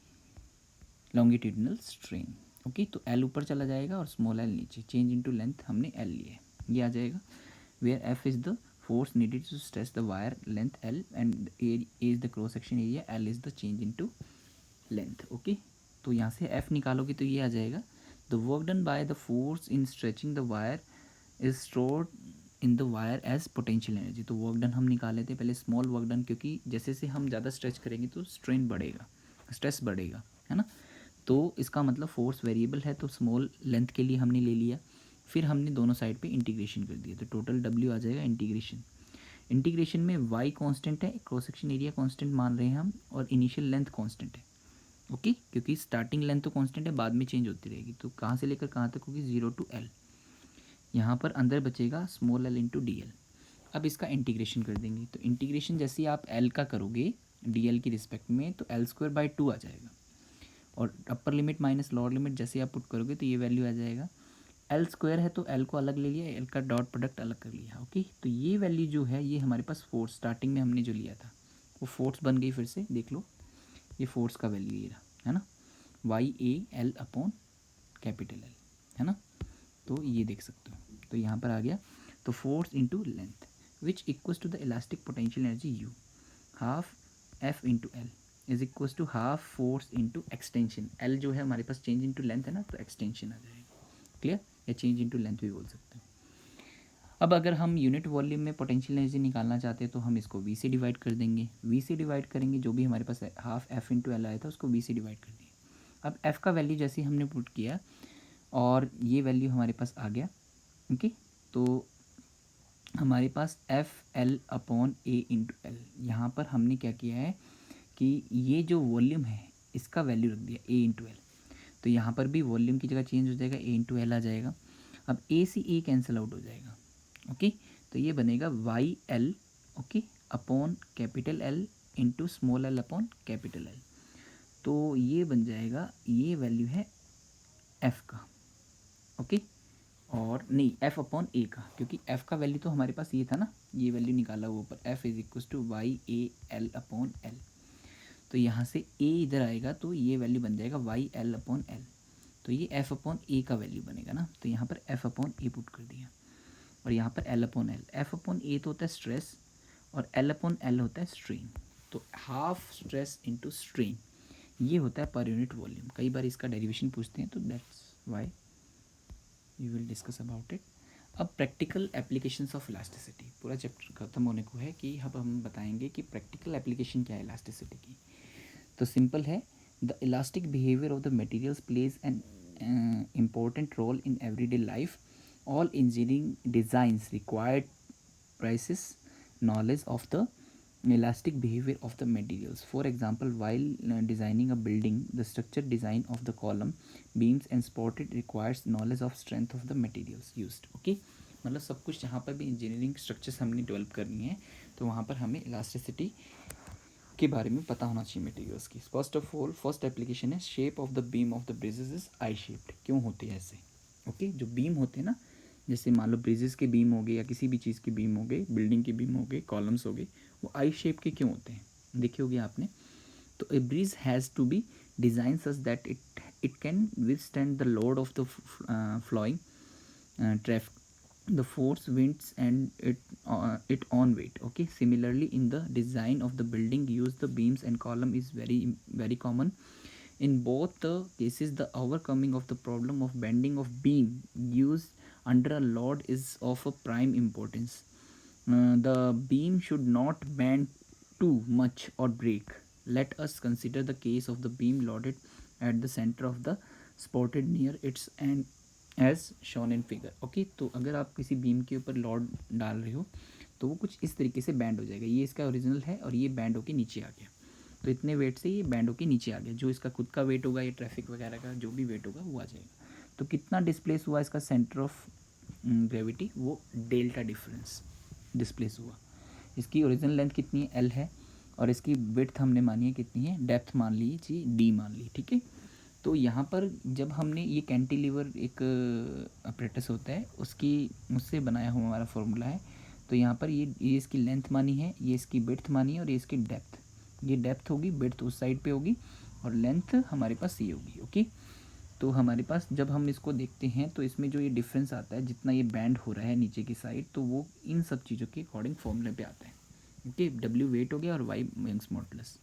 लॉन्गिट्यूडिनल स्ट्रेन। ओके, तो एल ऊपर चला जाएगा और स्मॉल एल नीचे, चेंज इनटू लेंथ हमने एल लिया है, ये आ जाएगा। Where F is the force needed to stretch the wire length L and A is the cross section area, L is the change into length. Okay, तो यहाँ से f निकालोगे तो ये आ जाएगा, the work done by the force in stretching the wire is stored in the wire as potential energy. तो work done हम निकाले थे पहले, स्मॉल वर्क डन, क्योंकि जैसे से हम ज़्यादा स्ट्रेच करेंगे तो स्ट्रेन बढ़ेगा, स्ट्रेस बढ़ेगा, है ना। तो इसका मतलब फोर्स वेरिएबल है, तो स्मॉल लेंथ के लिए हमने ले लिया, फिर हमने दोनों साइड पे इंटीग्रेशन कर दिया, तो टोटल w आ जाएगा इंटीग्रेशन। इंटीग्रेशन में y कांस्टेंट है, क्रॉस सेक्शन एरिया कांस्टेंट मान रहे हैं हम, और इनिशियल लेंथ कांस्टेंट है। ओके, क्योंकि स्टार्टिंग लेंथ तो कांस्टेंट है, बाद में चेंज होती रहेगी, तो कहाँ से लेकर कहाँ तक होगी, 0 टू l। यहाँ पर अंदर बचेगा small l into D L. अब इसका इंटीग्रेशन कर देंगे, तो इंटीग्रेशन जैसे ही आप l का करोगे डी एल की रिस्पेक्ट में, तो एल स्क्वायर बाई 2 आ जाएगा, और upper limit minus lower limit जैसे आप पुट करोगे तो ये वैल्यू आ जाएगा। एल स्क्वायर है तो एल को अलग ले लिया, एल का डॉट प्रोडक्ट अलग कर लिया। ओके, तो ये वैल्यू जो है ये हमारे पास फोर्स स्टार्टिंग में हमने जो लिया था वो फोर्स बन गई, फिर से देख लो, ये फोर्स का वैल्यू ये रहा, है ना, Y A L upon capital L, है ना। तो ये देख सकते हो, तो यहाँ पर आ गया, तो force into length which equals to the elastic potential energy U, half F into L is equals to half force into extension. L जो है हमारे पास चेंज इंटू लेंथ है ना, तो एक्सटेंशन आ जाएगा, क्लियर, या चेंज इंटू लेंथ भी बोल सकते हैं। अब अगर हम यूनिट वॉल्यूम में पोटेंशियल एनर्जी निकालना चाहते हैं तो हम इसको v से डिवाइड कर देंगे, v से डिवाइड करेंगे, जो भी हमारे पास हाफ एफ इंटू एल आया था उसको v से डिवाइड कर दिया। अब f का वैल्यू जैसे ही हमने पुट किया और ये वैल्यू हमारे पास आ गया, ओके, तो हमारे पास एफ एल अपॉन ए इंटू एल। यहाँ पर हमने क्या किया है कि ये जो वॉल्यूम है इसका वैल्यू रख दिया ए इंटू एल, तो यहाँ पर भी वॉल्यूम की जगह चेंज हो जाएगा, ए इंटू एल आ जाएगा। अब ए से ए कैंसिल आउट हो जाएगा, ओके, तो ये बनेगा Y L, okay, upon capital L into small L upon capital L. तो ये बन जाएगा, ये वैल्यू है एफ़ का, ओके, और नहीं एफ़ अपॉन ए का, क्योंकि एफ़ का वैल्यू तो हमारे पास ये था ना, ये वैल्यू निकाला हुआ ऊपर, F is equal to Y A L upon L. तो यहाँ से ए इधर आएगा तो ये वैल्यू बन जाएगा वाई एल अपॉन एल, तो ये एफ़ अपॉन ए का वैल्यू बनेगा ना, तो यहाँ पर एफ़ अपॉन ए पुट कर दिया, और यहाँ पर L upon L, F upon A तो होता है स्ट्रेस और एल अपॉन एल होता है स्ट्रेन, तो हाफ स्ट्रेस इंटू स्ट्रेन ये होता है पर यूनिट वॉल्यूम। कई बार इसका डेरिवेशन पूछते हैं, तो that's why we will discuss about it. अब प्रैक्टिकल एप्लीकेशंस ऑफ इलास्टिसिटी, पूरा चैप्टर खत्म होने को है कि अब हम बताएंगे कि प्रैक्टिकल एप्लीकेशन क्या है इलास्टिसिटी की। तो सिंपल है, the elastic behaviour of the materials plays an important role in everyday life. All engineering designs required precise knowledge of the elastic behavior of the materials. For example, while designing a building, the structure design of the column, beams and supported requires knowledge of strength of the materials used. Okay, मतलब सब कुछ जहाँ पर भी engineering structures हमने develop करनी है तो वहाँ पर हमें इलास्टिसिटी के बारे में पता होना चाहिए मटेरियल्स की। First of all, first application है shape of the beam of the bridges is I shaped. क्यों होते हैं ऐसे, ओके, जो बीम होते हैं ना, जैसे मान लो ब्रिजेस के बीम हो गए या किसी भी चीज़ के बीम हो गए, बिल्डिंग के बीम हो गए, कॉलम्स हो गए, वो आई शेप के क्यों होते हैं देखे होगे आपने। तो a bridge has to be design such that it can withstand the load of the flowing traffic, the force winds and it on weight. Okay, similarly in the design of the building use the beams and column is very common. In both the cases the overcoming of the problem of bending of beam used under a load is of a prime importance. The beam should not bend too much or break. Let us consider the case of the beam loaded at the center of the spotted near its end as shown in figure. Okay, तो अगर आप किसी beam के ऊपर load डाल रहे हो तो वो कुछ इस तरीके से बैंड हो जाएगा। ये इसका ओरिजिनल है और ये बैंड होके नीचे आ गया, तो इतने वेट से ये बैंड होके नीचे आ गया। जो इसका खुद का वेट होगा, ये ट्रैफिक वगैरह का जो भी वेट होगा वो आ जाएगा। तो कितना डिस्प्लेस हुआ इसका सेंटर ऑफ ग्रेविटी, वो डेल्टा डिफरेंस डिस्प्लेस हुआ। इसकी ओरिजिनल लेंथ कितनी है, एल है, और इसकी विड्थ हमने मानी है कितनी है, डेप्थ मान लीजिए डी मान ली, ठीक है। तो यहाँ पर जब हमने ये कैंटिलीवर एक अपरेटस होता है उससे बनाया हुआ हमारा फॉर्मूला है। तो यहाँ पर ये इसकी लेंथ मानी है, ये इसकी विड्थ मानी है और ये इसकी डेप्थ। ये डेप्थ होगी, विड्थ उस साइड पे होगी और लेंथ हमारे पास ये होगी। ओके, तो हमारे पास जब हम इसको देखते हैं तो इसमें जो ये डिफरेंस आता है, जितना ये बैंड हो रहा है नीचे की साइड, तो वो इन सब चीज़ों के अकॉर्डिंग फॉर्मूले पे आता है। ओके, डब्ल्यू वेट हो गया और वाई यंग्स मॉडुलस।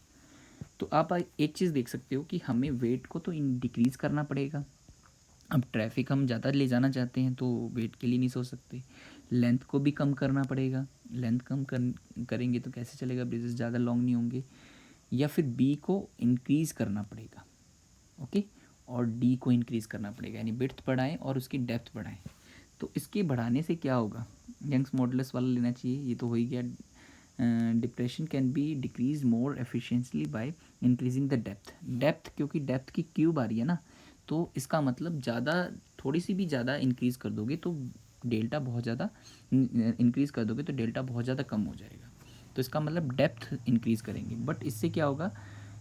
तो आप एक चीज़ देख सकते हो कि हमें वेट को तो डिक्रीज़ करना पड़ेगा। अब ट्रैफिक हम ज़्यादा ले जाना चाहते हैं तो वेट के लिए नहीं सोच सकते। लेंथ को भी कम करना पड़ेगा, लेंथ कम करेंगे तो कैसे चलेगा, ब्रिजेस ज़्यादा लॉन्ग नहीं होंगे। या फिर बी को इंक्रीज़ करना पड़ेगा, ओके, और डी को इंक्रीज़ करना पड़ेगा, यानी विड्थ बढ़ाएं और उसकी डेप्थ बढ़ाएं। तो इसके बढ़ाने से क्या होगा, यंग्स मॉडुलस वाला लेना चाहिए, ये तो हो ही गया। Depression can be decrease more efficiently by increasing the depth क्योंकि डेप्थ की क्यूब आ रही है ना, तो इसका मतलब ज़्यादा, थोड़ी सी भी ज़्यादा इंक्रीज़ कर दोगे तो डेल्टा बहुत ज़्यादा इंक्रीज़ कर दोगे तो डेल्टा बहुत ज़्यादा कम हो जाएगा। तो इसका मतलब डेप्थ इंक्रीज़ करेंगे, बट इससे क्या होगा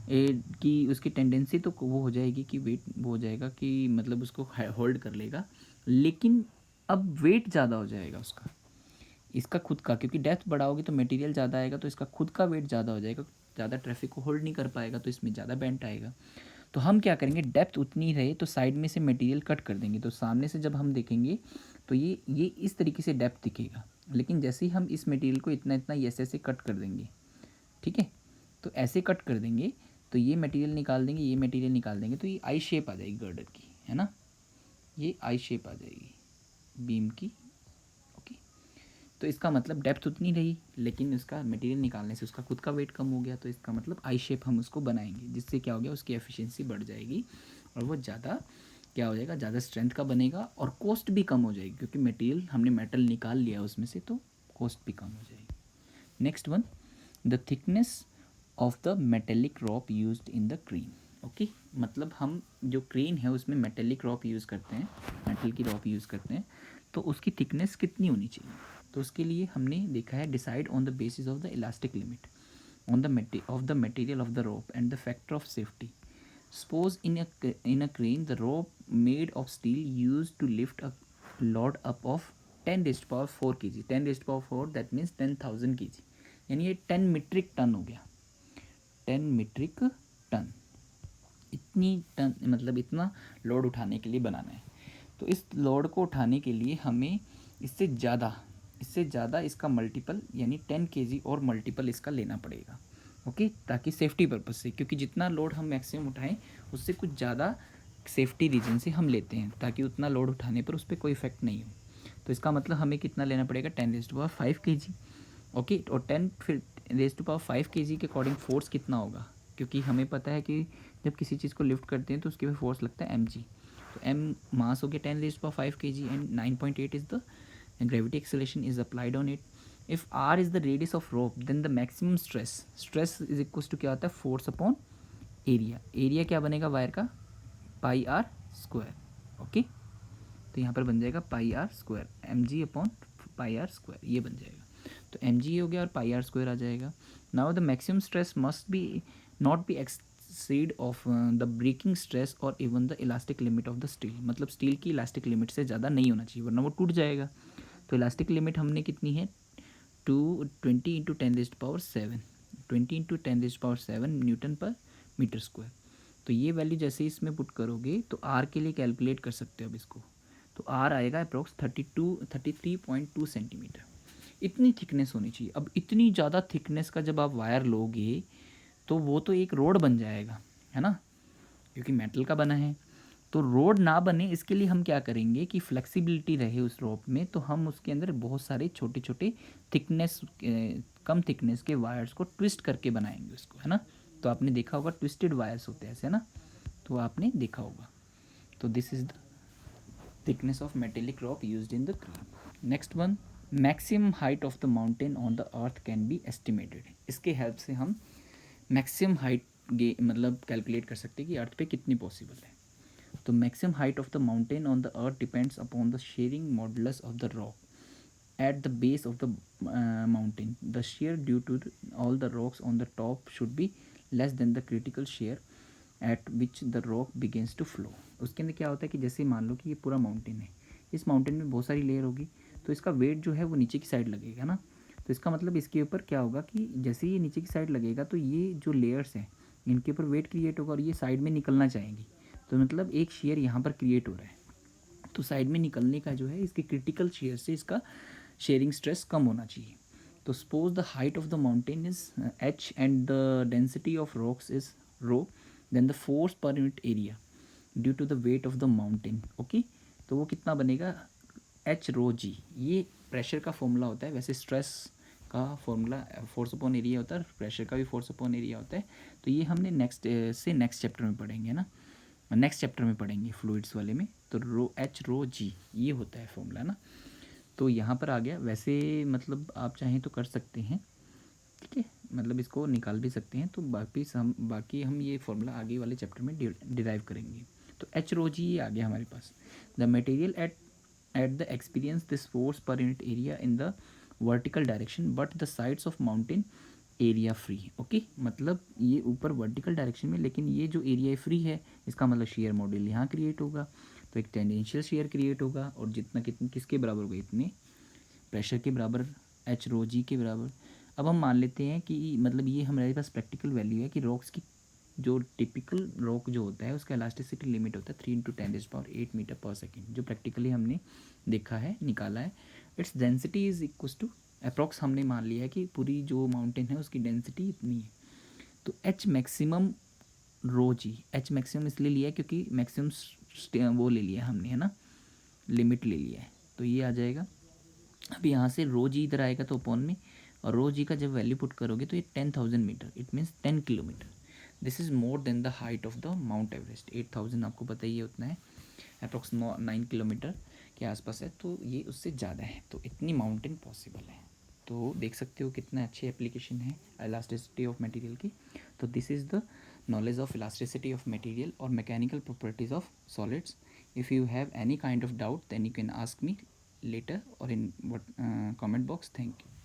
कि उसकी टेंडेंसी तो वो हो जाएगी कि वेट वो हो जाएगा कि मतलब उसको होल्ड कर लेगा, लेकिन अब वेट ज़्यादा हो जाएगा उसका, इसका खुद का, क्योंकि डेप्थ बढ़ाओगे तो मटेरियल ज़्यादा आएगा तो इसका खुद का वेट ज़्यादा हो जाएगा, ज़्यादा ट्रैफिक को होल्ड नहीं कर पाएगा तो इसमें ज़्यादा बेंट आएगा। तो हम क्या करेंगे, डेप्थ उतनी रहे तो साइड में से मटेरियल कट कर देंगे, तो सामने से जब हम देखेंगे तो ये इस तरीके से डेप्थ दिखेगा, लेकिन जैसे ही हम इस मटेरियल को इतना इतना ऐसे कट कर देंगे, ठीक है, तो ऐसे कट कर देंगे तो ये मटेरियल निकाल देंगे, ये मटेरियल निकाल देंगे, तो ये आई शेप आ जाएगी गर्डर की, है ना, ये आई शेप आ जाएगी बीम की। ओके, तो इसका मतलब डेप्थ उतनी रही लेकिन उसका मटेरियल निकालने से उसका खुद का वेट कम हो गया, तो इसका मतलब आई शेप हम उसको बनाएंगे, जिससे क्या हो गया, उसकी एफिशिएंसी बढ़ जाएगी और वो ज़्यादा क्या हो जाएगा, ज़्यादा स्ट्रेंथ का बनेगा और कॉस्ट भी कम हो जाएगी, क्योंकि मटेरियल हमने मेटल निकाल लिया उसमें से, तो कॉस्ट भी कम हो जाएगी। Next one, the thickness of the metallic rope used in the crane. Okay, मतलब हम जो क्रेन है उसमें मेटेलिक रॉप यूज़ करते हैं, मेटल की रॉप यूज़ करते हैं, तो उसकी थिकनेस कितनी होनी चाहिए। तो उसके लिए हमने देखा है, decide on the basis of the elastic limit on the of the material of the rope and the factor of safety. Suppose in a crane the rope made of steel used to lift a load up of 10 raised power 4 kg, 10 raised power 4 that means 10,000 kg, यानी ये 10 metric ton हो गया, 10 metric ton, इतनी ton मतलब इतना load उठाने के लिए बनाना है। तो इस लोड को उठाने के लिए हमें इससे ज़्यादा इसका मल्टीपल यानी 10 kg और मल्टीपल इसका लेना पड़ेगा, ओके, ताकि सेफ्टी पर्पज़ से, क्योंकि जितना लोड हम मैक्सिमम उठाएं उससे कुछ ज़्यादा सेफ्टी रीजन से हम लेते हैं, ताकि उतना लोड उठाने पर उस पर कोई इफेक्ट नहीं हो। तो इसका मतलब हमें कितना लेना पड़ेगा, 10⁵ kg, ओके, और 10⁵ kg के अकॉर्डिंग फोर्स कितना होगा, क्योंकि हमें पता है कि जब किसी चीज़ को लिफ्ट करते हैं तो उसके पे फोर्स लगता है mg, तो m मास हो गया 10⁵ kg and 9.8 is the gravity acceleration is applied on it. If r is the radius of rope then the maximum stress is equals to क्या होता है, फोर्स अपॉन एरिया क्या बनेगा वायर का, पाई आर स्क्वायर, ओके, तो यहाँ पर बन जाएगा pi R square, M G upon pi R square, ये बन जाएगा, तो एम जी हो गया और पाई आर स्क्वायर आ जाएगा। Now the maximum stress must be not be exceed of the breaking stress और even the elastic limit of the steel, मतलब स्टील की इलास्टिक लिमिट से ज़्यादा नहीं होना चाहिए वरना वो टूट जाएगा। तो इलास्टिक लिमिट हमने कितनी है, 20 × 10⁻⁷, 20 × 10⁻⁷ न्यूटन पर मीटर स्क्वायर। तो ये वैल्यू जैसे इसमें पुट करोगे तो आर के लिए कैलकुलेट कर सकते हो अब इसको, तो आर आएगा अप्रोक्स 33.2 सेंटीमीटर, इतनी थिकनेस होनी चाहिए। अब इतनी ज़्यादा थिकनेस का जब आप वायर लोगे तो वो तो एक रोड बन जाएगा, है ना, क्योंकि मेटल का बना है। तो रोड ना बने इसके लिए हम क्या करेंगे कि फ्लेक्सिबिलिटी रहे उस रोप में, तो हम उसके अंदर बहुत सारे छोटे छोटे थिकनेस कम थिकनेस के वायर्स को ट्विस्ट करके बनाएंगे उसको, है ना। तो आपने देखा होगा ट्विस्टेड वायर्स होते हैं ऐसे, है ना, तो आपने देखा होगा। तो this is the thickness of metallic rock used in the crane. Next one, maximum height of the mountain on the earth can be estimated. इसके हेल्प से हम मैक्सिमम हाइट मतलब कैलकुलेट कर सकते हैं कि अर्थ पे कितनी पॉसिबल है. तो maximum height of the mountain on the earth depends upon the sharing modulus of the rock at the base of the mountain. The shear due to all the rocks on the top should be less than the critical shear at which the rock begins to flow. उसके अंदर क्या होता है कि जैसे मान लो कि ये पूरा माउंटेन है, इस माउंटेन में बहुत सारी लेयर होगी, तो इसका वेट जो है वो नीचे की साइड लगेगा ना. तो इसका मतलब इसके ऊपर क्या होगा कि जैसे ये नीचे की साइड लगेगा तो ये जो लेयर्स हैं इनके ऊपर वेट क्रिएट होगा और ये साइड में निकलना चाहेंगी. तो मतलब एक शेयर यहाँ पर क्रिएट हो रहा है, तो साइड में निकलने का जो है इसके क्रिटिकल शेयर से इसका शेयरिंग स्ट्रेस कम होना चाहिए. तो suppose the height of the mountain is h and the density of rocks is rho, then the force per unit area due to the weight of the mountain. Okay, तो वो कितना बनेगा h rho g. ये pressure का formula होता है. वैसे stress का फॉर्मूला फोर्स अपॉन एरिया होता है, प्रेशर का भी फोर्स अपॉन एरिया होता है. तो ये हमने नेक्स्ट चैप्टर में पढ़ेंगे ना, नेक्स्ट चैप्टर में पढ़ेंगे फ्लूइड्स वाले में. तो रो h रो g ये होता है फॉर्मूला ना. तो यहाँ पर आ गया. वैसे मतलब आप चाहें तो कर सकते हैं, ठीक है, मतलब इसको निकाल भी सकते हैं. तो बाकी हम ये फॉर्मूला आगे वाले चैप्टर में डिराइव करेंगे. तो एच रो जी ये आ गया हमारे पास. The material at the experience this force per unit area in the vertical direction but the sides of mountain area free. Okay, मतलब ये ऊपर वर्टिकल डायरेक्शन में, लेकिन ये जो एरिया फ्री है इसका मतलब शेयर मॉड्यूल यहाँ क्रिएट होगा. तो एक टेंडेंशियल शेयर क्रिएट होगा और जितना कितने किसके बराबर होगा, इतने प्रेशर के बराबर, एच रो जी के बराबर. अब हम मान लेते हैं कि मतलब ये हमारे पास प्रैक्टिकल वैल्यू है कि रॉक्स की जो टिपिकल रॉक जो होता है उसका इलास्टिसिटी लिमिट होता है 3 × 10⁸ मीटर/सेकेंड, जो प्रैक्टिकली हमने देखा है, निकाला है. Its density is equal to approx हमने मान लिया है कि पूरी जो माउंटेन है उसकी डेंसिटी इतनी है. तो एच मैक्सिमम रो जी, एच मैक्सिमम इसलिए लिया है क्योंकि मैक्सिमम वो ले लिया हमने, है ना, लिमिट ले लिया है. तो ये आ जाएगा. अब यहाँ से रो जी इधर आएगा तो अपॉन में, और रो जी का जब वैल्यू पुट करोगे तो ये 10,000 metre, it means 10 kilometre. This is more than the height of the Mount Everest. 8,000 आपको पता ही है उतना है, अप्रॉक्स 9 किलोमीटर के आसपास है. तो ये उससे ज़्यादा है. तो इतनी माउंटेन पॉसिबल है. तो देख सकते हो कितना अच्छी एप्लीकेशन है इलास्टिसिटी ऑफ मटेरियल की. तो this is the knowledge of elasticity of material or mechanical properties of solids. If you have any kind of doubt, then you can ask me later or in comment box. Thank you.